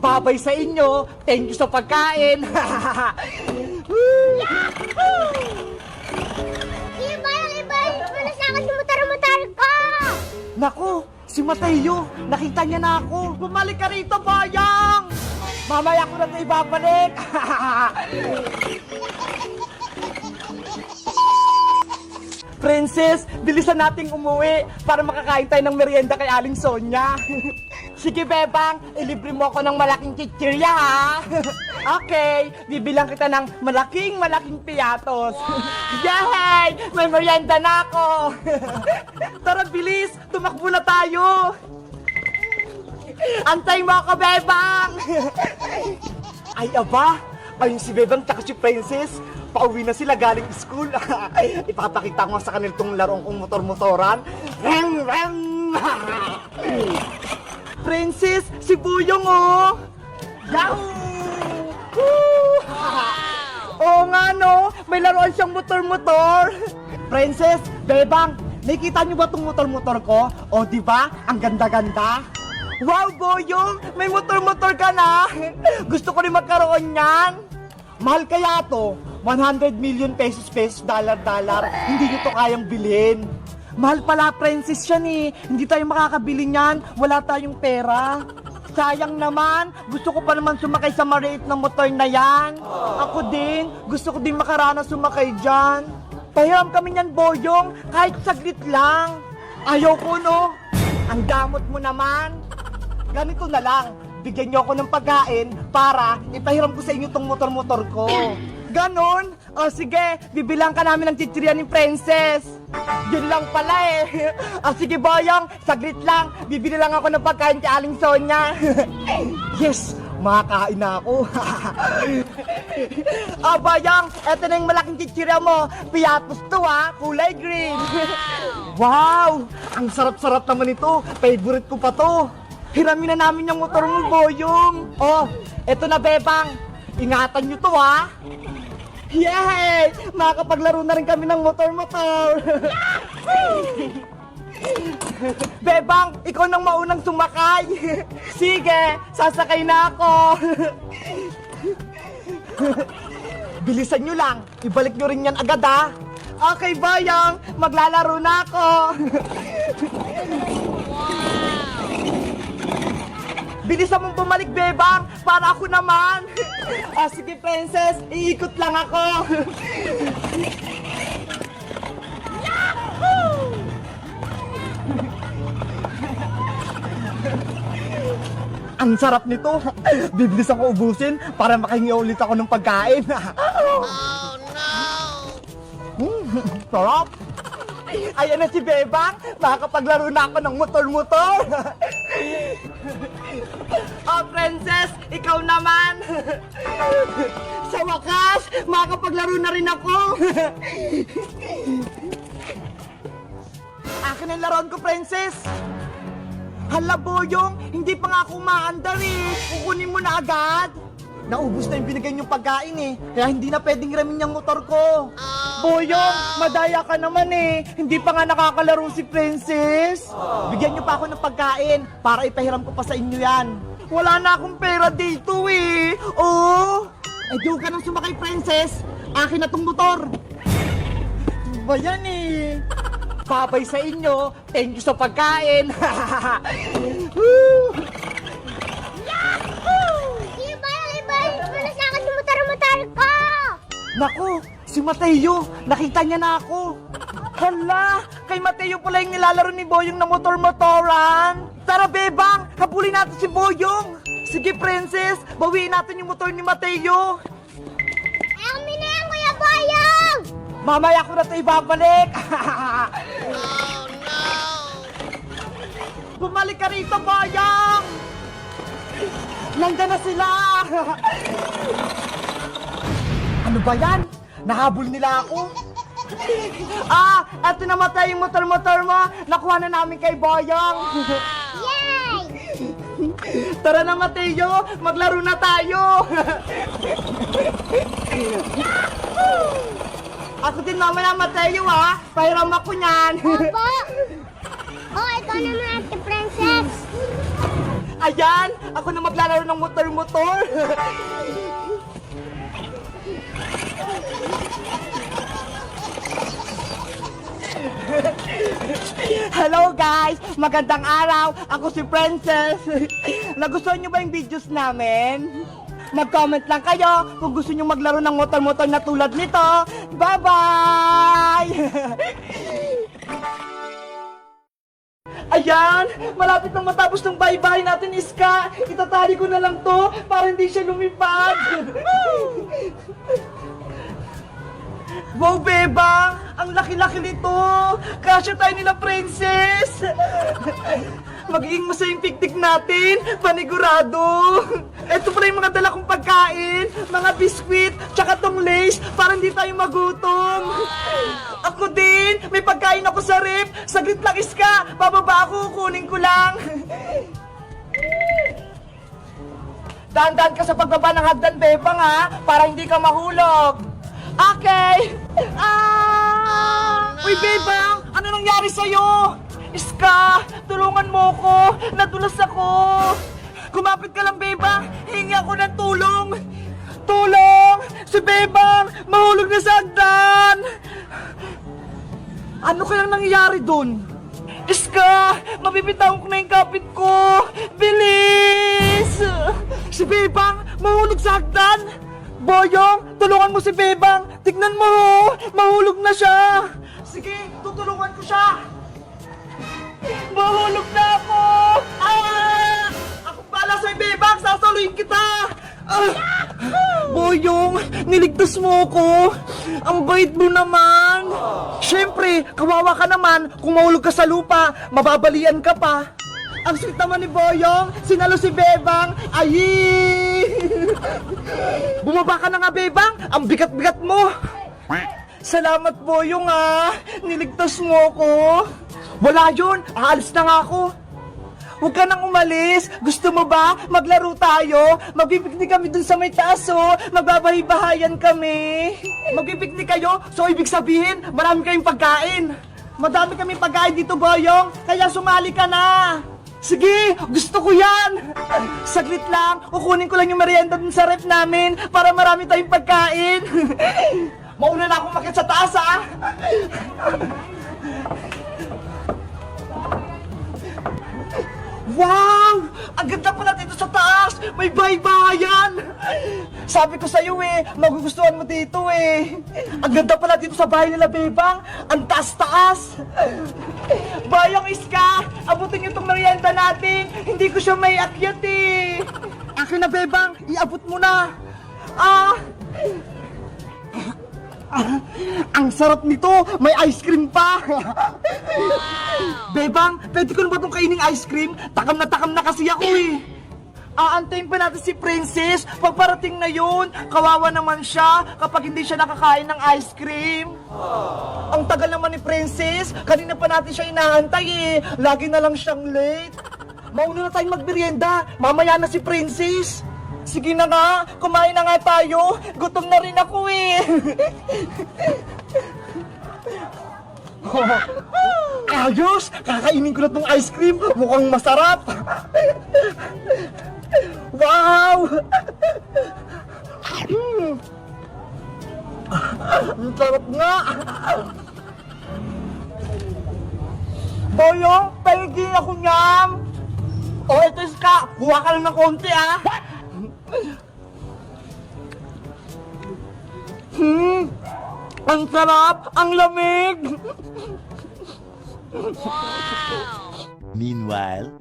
Babay sa inyo. Thank you sa pagkain. Iba, wala sa akin sumutar-mutar ko! Naku, si Mateo. Nakita niya na ako. Bumalik ka rito, Boyong. Mamaya ko na ito ibabalik. Princess, bilisan nating umuwi para makakain tayo ng merienda kay Aling Sonia. Sige, Bebang, ilibre mo ako ng malaking chichirya, ha? Okay, bibilang kita ng malaking piatos. Yay! May merienda na ako. Tara, bilis! Tumakbo na tayo! Antay mo ako, Bebang! Ay, aba! Ayun si Bebang tsaka si Princess. Pauwi na sila galing school. Ipapakita ko sa kanila itong larong kong motor-motoran. Rem, rem! Princess, si Buyong, oh! Yahoo! Oo nga, no? May laruan siyang motor-motor. Princess, Bebang, nakikita niyo ba itong motor-motor ko? O, di ba? Ang ganda-ganda. Wow, Boyong! May motor-motor ka na! Gusto ko rin magkaroon niyan! Mahal kaya to? 100 million pesos, dollar. Hindi nyo to kayang bilhin. Mahal pala, Princess, yan eh. Hindi tayo makakabili niyan. Wala tayong pera. Sayang naman. Gusto ko pa naman sumakay sa maliit na motor na yan. Ako din. Gusto ko din makaranas sumakay dyan. Pahiram kami niyan, Boyong. Kahit saglit lang. Ayaw ko, no? Ang damot mo naman. Ganito na lang. Bigyan niyo ako ng pagkain para ipahiram ko sa inyo tong motor-motor ko. Ganon? O sige, bibilang ka namin ng chichirya ni Princess. Yun lang pala eh. O sige, Boyong, saglit lang. Bibili lang ako ng pagkain kay Aling Sonia. Yes, makakain na ako. O Boyong, eto na yung malaking chichirya mo. Piatos to ha, kulay green. Wow, ang sarap-sarap naman ito. Favorite ko pa to. Hiramin na namin yung motor mo, Boyong. Oh, eto na, Bebang. Ingatan nyo to, ha? Yay! Makakapaglaro na rin kami ng motor-motor. Bebang, ikaw nang maunang sumakay. Sige, sasakay na ako. Bilisan nyo lang. Ibalik nyo rin yan agad, ha? Okay, Boyong. Maglalaro na ako. Bilisan mong bumalik, Bebang, para ako naman. Sige, Princess, iikot lang ako. Ang sarap nito. Bibilisan ko ubusin para makahingi ulit ako ng pagkain. Oh, no! Sarap. Ayan na si Bebang. Makakapaglaro na ako ng motor-motor. Oh, Princess, ikaw naman. Sa wakas, makakapaglaro na rin ako. Akin ang laruan ko, Princess. Hala, Boyong, hindi pa nga ako umaandar eh. Kukunin mo na agad. Naubos na yung binigay niyong pagkain eh. Kaya hindi na pwedeng ramin yung motor ko. Boyong, madaya ka naman eh. Hindi pa nga nakakalaro si Princess. Bigyan niyo pa ako ng pagkain para ipahiram ko pa sa inyo yan. Wala na akong pera dito eh. Oo. Di ka nang sumakay, Princess. Akin na tong motor. Ba yan eh. Babay sa inyo. Thank you sa pagkain. Wala sa akin sumutar-mutar ko! Naku, si Mateo, nakita niya na ako. Hala, kay Mateo pala yung nilalaro ni Boyong na motor-motoran. Tara, Bebang, habulin natin si Boyong. Sige, Princess, bawiin natin yung motor ni Mateo. Amin na yan, Kuya Boyong! Mamaya ko na ito ibabalik. Oh, no! Bumalik ka rito, Boyong! Nandiyan na sila! Ano ba yan? Nahabol nila ako? Eto namatay yung motor-motor mo. Nakuha na namin kay Boyong. Yay! Tara na, Mateo. Maglaro na tayo. Ako din mamaya, Mateo, ha? Pahiram ako niyan. Opo! Oh, ikaw naman, Ate Princess. Ayan, ako na maglalaro ng motor-motor. Hello guys! Magandang araw! Ako si Princess! Nagustuhan nyo ba yung videos namin? Mag-comment lang kayo kung gusto nyo maglaro ng motor-motor na tulad nito. Bye-bye! Ayan! Malapit nang matapos ng bahay-bahay natin, Iska! Itatali ko na lang to para hindi siya lumipad! Wow, Bebang! Ang laki-laki nito! Kasya tayo nila, Princess! Magiging masayang piknik natin! Panigurado! Ito pala yung mga dala kong pagkain! Mga biskwit, tsaka tong lace para hindi tayo magutom! Ako din! May pagkain ako sa ref! Saglit lang, Iska! Bababa ako, kunin ko lang! Dahan-dahan ka sa pagbaba ng hagdan, Bebang, ha? Para hindi ka mahulog! Okay! Uy, Bebang! Ano nangyari sa'yo? Iska! Tulungan mo ko! Nadulas ako! Kumapit ka lang, Bebang! Hingi ako ng tulong! Tulong! Si Bebang! Mahulog na sa hagdan! Ano kayang nangyayari dun? Iska! Mabibitaw ko na yung kapit ko! Bilis! Si Bebang! Mahulog sa hagdan! Boyong, tulungan mo si Bebang! Tignan mo! Mahulog na siya! Sige, tutulungan ko siya! Mahulog na ako! Ah! Ako pala sa'yo, Bebang! Sasaluhin kita! Ah! Boyong, niligtas mo ko! Ang bait mo naman! Siyempre, kawawa ka naman kung mahulog ka sa lupa, mababalian ka pa! Ang sweet naman ni Boyong, sinalo si Bebang, ayi! Bumaba ka na nga, Bebang, ang bigat-bigat mo! Salamat, Boyong, niligtas mo ko! Wala yun, aalis na nga ako! Huwag ka nang umalis! Gusto mo ba? Maglaro tayo! Magbibiknik kami dun sa may taas, magbabahay-bahayan kami! Magbibiknik kayo, so ibig sabihin, marami kayong pagkain! Madami kaming pagkain dito, Boyong, kaya sumali ka na! Sige, gusto ko yan! Saglit lang, kukunin ko lang yung merienda dun sa ref namin para marami tayong pagkain. Mauna na akong makit sa taas, ha? Wow! Ang ganda pala dito sa taas! May bahay-bahayan! Sabi ko sa'yo magugustuhan mo dito Ang ganda pala dito sa bahay nila, Bebang! Ang taas-taas! Bayang Iska! Abutin niyo itong merienda natin! Hindi ko siya may akyat Akin na, Bebang! Iabot mo na! Ang sarap nito! May ice cream pa! Bebang, pwede ko na ba itong kainin ice cream? Takam na kasi ako Aantayin pa natin si Princess. Pagparating na yun, kawawa naman siya kapag hindi siya nakakain ng ice cream. Ang tagal naman ni Princess. Kanina pa natin siya inaantay Lagi na lang siyang late. Mauna na tayong magmerienda. Mamaya na si Princess. Sige na nga, kumain na nga tayo. Gutom na rin ako Ayos! Kakainin ko na tong ice cream. Mukhang masarap. Wow! Ang sarap nga! Boyong, paligin ako niyam! Ito Iska, buha ka lang ng konti Ang sarap! Ang lamig! Meanwhile,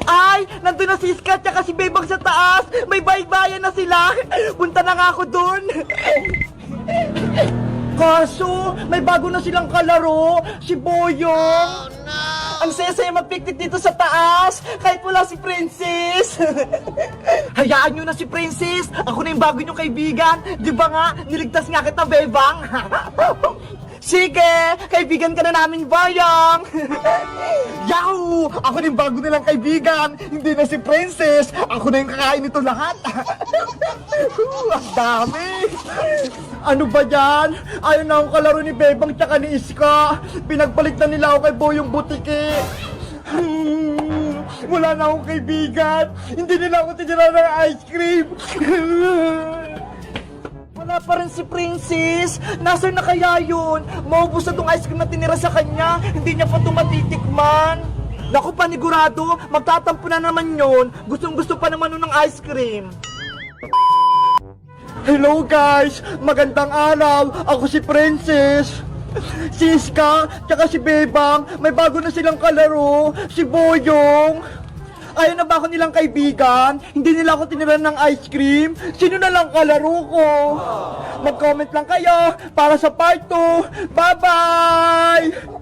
Ay! Nandun na si Iska at si Bebang sa taas! May bahay-bayan na sila! Punta na nga ako dun! Kaso, may bago na silang kalaro! Si Boyong! Ang saya-saya mag-picnic dito sa taas! Kahit wala si Princess! Hayaan nyo na si Princess! Ako na yung bago nyong kaibigan! Di ba nga, niligtas nga kita, Bebang! Sige! Kaibigan ka na namin, Boyong! Yahoo! Ako na yung bago nilang kaibigan! Hindi na si Princess! Ako na yung kakain nito lahat! Ang dami! Ano ba yan? Ayaw na akong kalaro ni Bebang tsaka ni Iska! Pinagpalit na nila ako kay Boyong Butiki! Wala na akong kaibigan. Hindi nila ako tinira ng ice cream. Wala pa rin si Princess. Nasaan na kaya yun? Maubos na tong ice cream na tinira sa kanya. Hindi niya pa ito matitikman. Naku, panigurado. Magtatampo na naman yun. Gustong-gusto pa naman nun ng ice cream. Hello guys! Magandang araw! Ako si Princess! Si Iska, tsaka si Bebang, may bago na silang kalaro, si Boyong. Ayaw na ba ako nilang kaibigan? Hindi nila ako tiniran ng ice cream? Sino na lang kalaro ko? Mag-comment lang kayo para sa part 2. Bye-bye!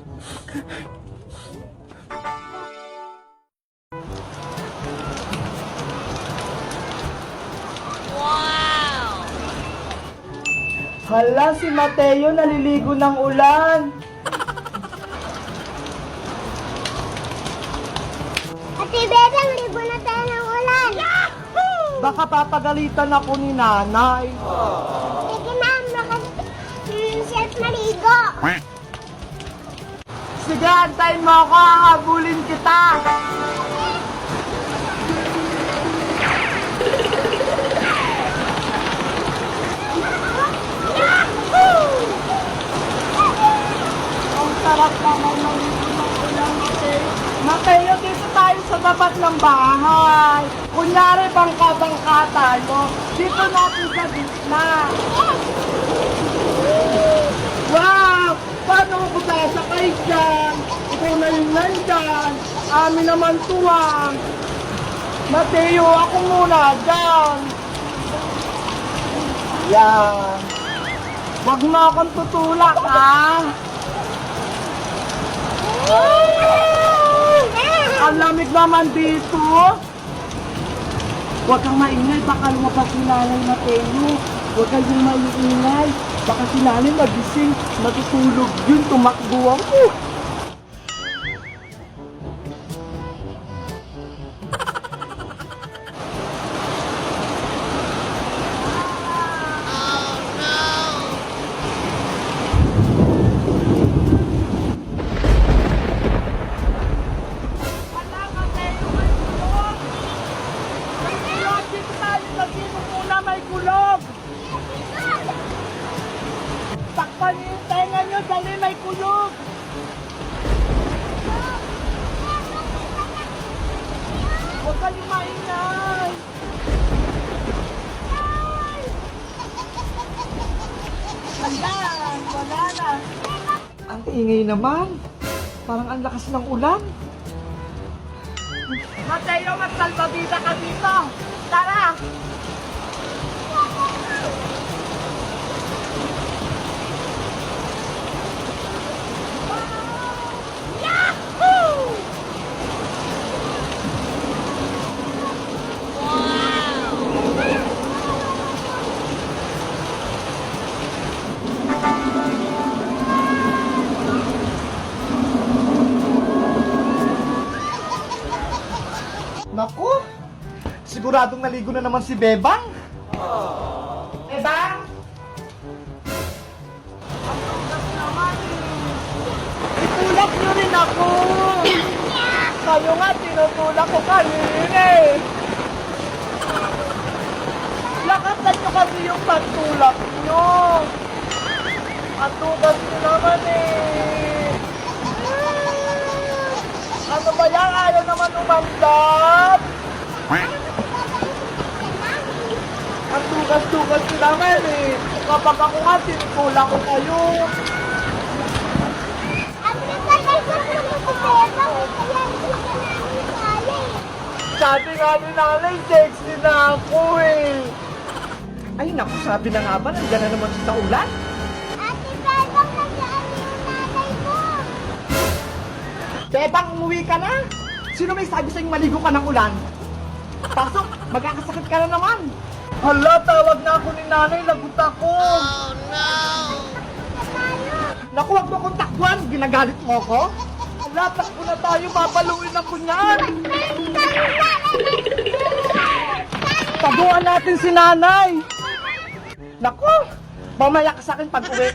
Hala, si Mateo naliligo ng ulan. Ate Bebang, libo na tayo ng ulan. Baka papagalitan ako ni nanay. Sige na, self maligo. Sige, antayin mo ako, habulin kita. Ang sarap naman maligo ng ulan, Mateo. Mateo, dito tayo sa tapat ng bahay. Kunyari, bangka-bangka tayo. Dito natin sa gitna. Wow! Paano ko sasakay dyan? Ikaw na yung nandyan. Amin naman tuwang. Mateo, ako muna dyan. Yan. Huwag mo akong tutulak, ha? Ang lamig naman dito. Huwag kang maingay, baka lumabas si Nanay Mateo. Huwag kayong maingay. Baka si Nanay magising, matutulog yun, tumakbo ako. Takpan niyo yung tenga niyo, dali may kulog. Huwag kayong maingay. Ayan, wala na. Ang ingay naman. Parang ang lakas ng ulan. Mateo, magsalbabida ka dito. Tara! Naku! Siguradong naligo na naman si Bebang. Bebang! Itulak niyo rin ako! Kayo nga, tinutulak ko kanina eh! Lakasan niyo kasi yung pagtulak niyo! Atugas niyo naman eh! Ano ba yan? Ayaw naman umandap! Ang tugas-tugas ko naman eh. Kapag ako nga, tinutulak ko kayo. At nagkakay ko sa mga Bebang, kaya hindi ka namin kaya eh. Sabi nga ni nanay, sexy na ako eh. Ay naku, sabi na nga ba, nandiyan na naman siya sa ulan? Ate Bebang, nasaan yung nanay mo? Bebang, umuwi ka na? Sino may sabi sa'yo maligo ka ng ulan? Pasok, magkakasakit ka na naman. Hala, tawag na ako ni nanay, lagot ako. Oh no! Naku, wag mo akong takbuhan, ginagalit mo ako? Hala, takbo na tayo, papaluin ako niyan. Taguan natin si nanay. Naku, mamaya ka sa akin pag uwi.